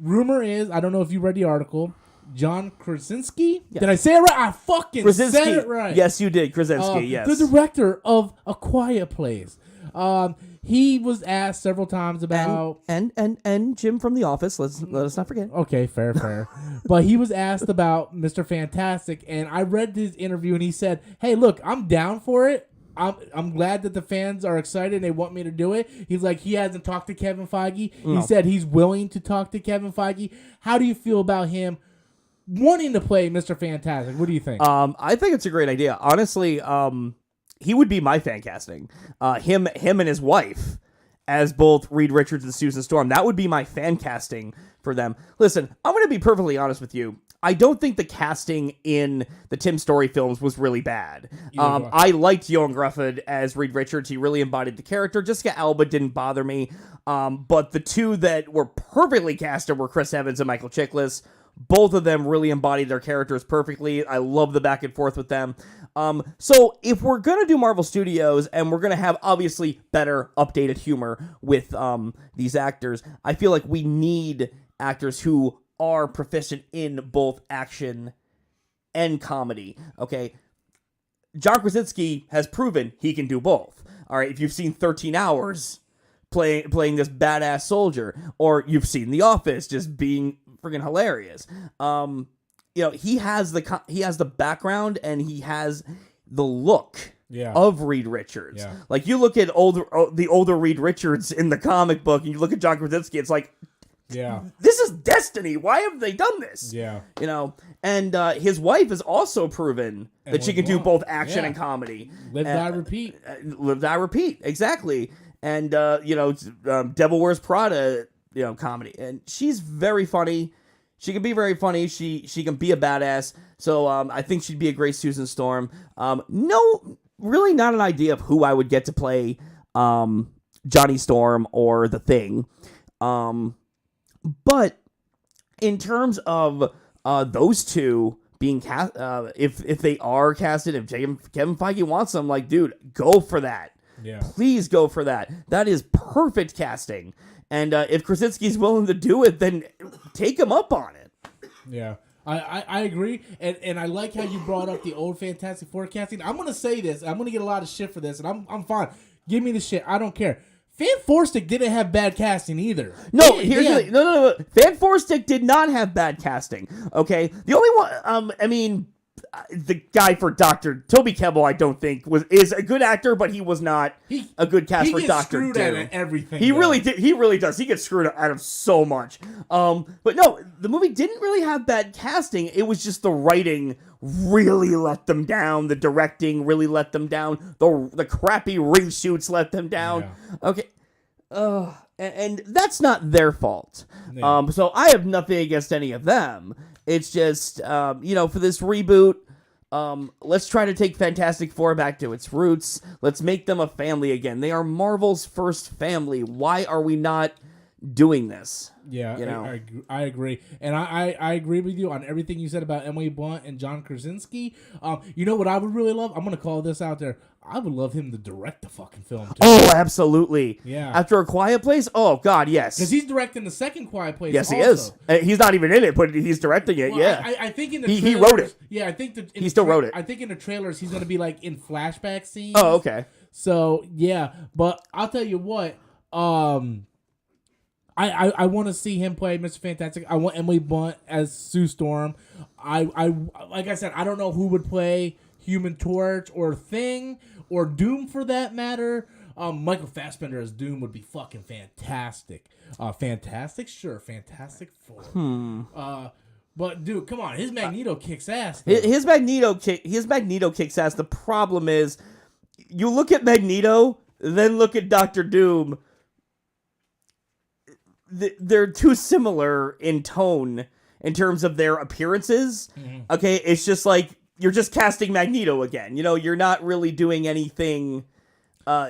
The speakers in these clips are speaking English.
rumor is, I don't know if you read the article, John Krasinski? Yes. Did I say it right? I fucking Krasinski. said it right. Yes, you did. Krasinski, yes. The director of A Quiet Place. He was asked several times about... And Jim from The Office. Let us not forget. Okay, fair. But he was asked about Mr. Fantastic, and I read his interview, and he said, hey, look, I'm down for it. I'm glad that the fans are excited and they want me to do it. He's like, he hasn't talked to Kevin Feige. No. He said he's willing to talk to Kevin Feige. How do you feel about him wanting to play Mr. Fantastic? What do you think? I think it's a great idea. Honestly, he would be my fan casting. Him and his wife as both Reed Richards and Susan Storm. That would be my fan casting for them. Listen, I'm going to be perfectly honest with you. I don't think the casting in the Tim Story films was really bad. I liked Johan Grufford as Reed Richards. He really embodied the character. Jessica Alba didn't bother me. But the two that were perfectly casted were Chris Evans and Michael Chiklis. Both of them really embodied their characters perfectly. I love the back and forth with them. So if we're going to do Marvel Studios and we're going to have obviously better updated humor with these actors, I feel like we need actors who are proficient in both action and comedy. Okay, John Krasinski has proven he can do both. All right, if you've seen 13 Hours playing this badass soldier, or you've seen The Office just being freaking hilarious, he has the background and he has the look of Reed Richards. Yeah. Like you look at the older Reed Richards in the comic book, and you look at John Krasinski, it's like, yeah, this is destiny. Why have they done this? Yeah, and his wife has also proven that she can do both action and comedy. Live, die, repeat. Live, die, repeat. Exactly. And Devil Wears Prada, comedy, and she's very funny. She can be very funny. She can be a badass. So I think she'd be a great Susan Storm. No, really not an idea of who I would get to play Johnny Storm or The Thing. But in terms of those two being cast, if they are casted, if Kevin Feige wants them, like, dude, go for that. Yeah. Please go for that. That is perfect casting. And if Krasinski's willing to do it, then take him up on it. Yeah, I agree. And I like how you brought up the old Fantastic Four casting. I'm going to say this. I'm going to get a lot of shit for this, and I'm fine. Give me the shit. I don't care. Fan Forstick didn't have bad casting either. No, no. Fan Forstick did not have bad casting. Okay, the only one, the guy for Toby Kebbell, I don't think is a good actor, but he was not a good cast for Doctor Doom. He gets screwed out of everything. He really does. He gets screwed out of so much. But no, the movie didn't really have bad casting. It was just the writing really let them down. The directing really let them down. The crappy reshoots let them down. Yeah. Okay. And that's not their fault. Yeah. So I have nothing against any of them. It's just, for this reboot, let's try to take Fantastic Four back to its roots. Let's make them a family again. They are Marvel's first family. Why are we not doing this? Yeah, I agree. And I agree with you on everything you said about Emily Blunt and John Krasinski. You know what I would really love? I'm going to call this out there. I would love him to direct the fucking film, too. Oh, absolutely. Yeah. After A Quiet Place? Oh, God, yes. Because he's directing the second Quiet Place Yes, also. He is. He's not even in it, but he's directing it, yeah. I think in the he wrote it. Yeah, I think he still wrote it. I think in the trailers, he's going to be, like, in flashback scenes. Oh, okay. So, yeah. But I'll tell you what, I want to see him play Mr. Fantastic. I want Emily Blunt as Sue Storm. I like I said, I don't know who would play Human Torch or Thing or Doom for that matter. Michael Fassbender as Doom would be fucking fantastic. Fantastic? Sure. Fantastic Four. But dude, come on. His Magneto kicks ass. His Magneto kicks ass. The problem is, you look at Magneto, then look at Doctor Doom. They're too similar in tone in terms of their appearances. Mm-hmm. Okay, it's just like you're just casting Magneto again. You're not really doing anything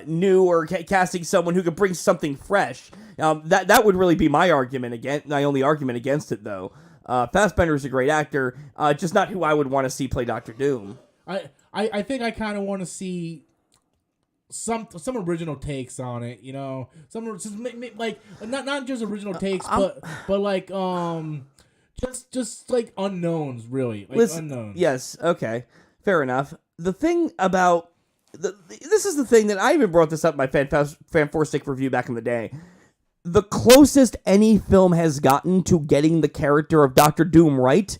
new or casting someone who could bring something fresh. That would really be my argument my only argument against it, though. Fassbender is a great actor, just not who I would want to see play Doctor Doom. I think I kind of want to see some original takes on it, you know, like not just original takes, but like just like unknowns, really, like unknowns. Yes, okay, fair enough. The thing about this is the thing that I even brought this up in my Fantastic review back in the day. The closest any film has gotten to getting the character of Doctor Doom right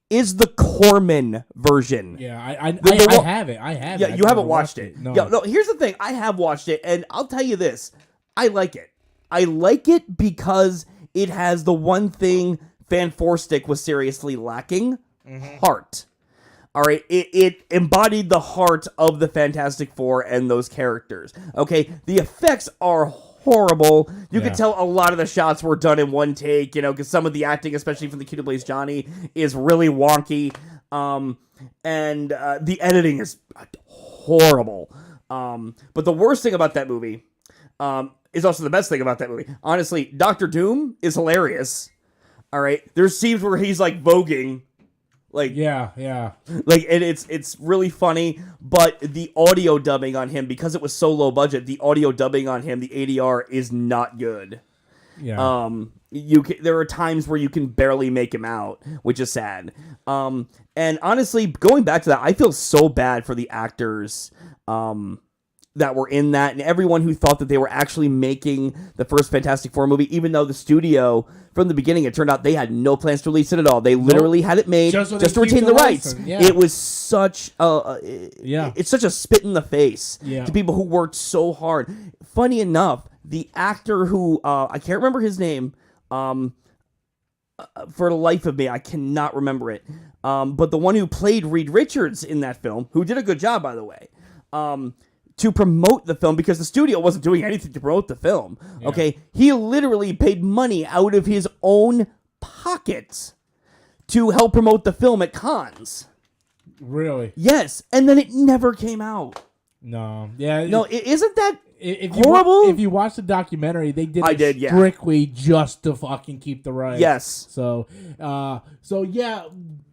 is the Corman version. Yeah, I have it. I have it. Yeah, you haven't watched it. No. Yeah, no, here's the thing. I have watched it, and I'll tell you this. I like it. I like it because it has the one thing Fantastic was seriously lacking. Heart. All right, it embodied the heart of the Fantastic Four and those characters. Okay, the effects are horrible. You can tell a lot of the shots were done in one take, you know, because some of the acting, especially from the Kid Who Plays Johnny, is really wonky. And the editing is horrible. But the worst thing about that movie is also the best thing about that movie. Honestly, Doctor Doom is hilarious. All right, there's scenes where he's like voguing. Like like and it's really funny, but the audio dubbing on him, because it was so low budget, the audio dubbing on him, the ADR is not good. There are times where you can barely make him out, which is sad. And honestly, going back to that, I feel so bad for the actors that were in that and everyone who thought that they were actually making the first Fantastic Four movie, even though the studio, from the beginning, it turned out they had no plans to release it at all. They literally had it made just to retain the rights. Yeah. It was such it's such a spit in the face to people who worked so hard. Funny enough, the actor who, I can't remember his name, for the life of me, I cannot remember it. But the one who played Reed Richards in that film, who did a good job, by the way, to promote the film, because the studio wasn't doing anything to promote the film. Okay, he literally paid money out of his own pocket to help promote the film at cons. Really? Yes, and then it never came out. No, isn't that horrible? If you watch the documentary, they did it strictly just to fucking keep the rights. Yes. So yeah,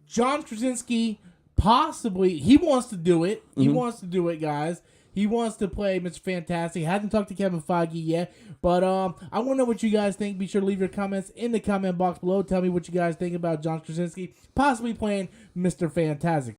John Krasinski possibly he wants to do it. He wants to do it, guys. He wants to play Mr. Fantastic. Hasn't talked to Kevin Feige yet, but I want to know what you guys think. Be sure to leave your comments in the comment box below. Tell me what you guys think about John Krasinski possibly playing Mr. Fantastic.